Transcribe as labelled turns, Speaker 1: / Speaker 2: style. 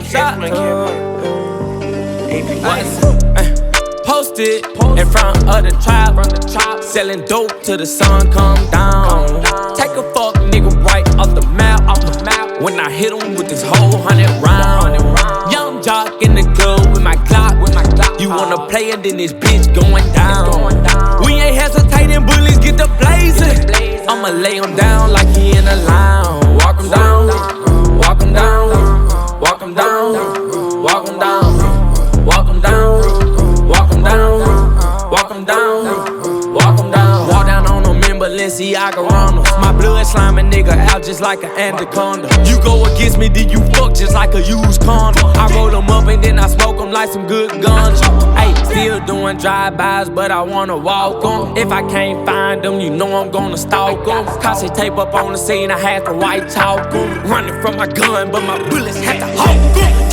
Speaker 1: shot. Posted in front of the trap, selling dope till the sun come down. Take a fuck nigga right off the map. When I hit him with this whole 100 round. Young jock in the club with my Glock. You wanna play it, then this bitch going down. We ain't hesitating, bullies get the blazing. I'ma lay him down like he in a lounge. Walk him down, walk him down, walk him down, walk him down, walk him down, walk him down, walk him down, walk him down. Walk down on them in Balenciaga runners. My blood sliming nigga out just like an anaconda. You go against me, then you fuck just like a used condom. I roll them up and then I smoke them like some good guns. Ayy, still doing drive-bys, but I wanna walk them. If I can't find them, you know I'm gonna stalk them. Caustic tape up on the scene, I had to white talk them. Running from my gun, but my bullets had to hawk them.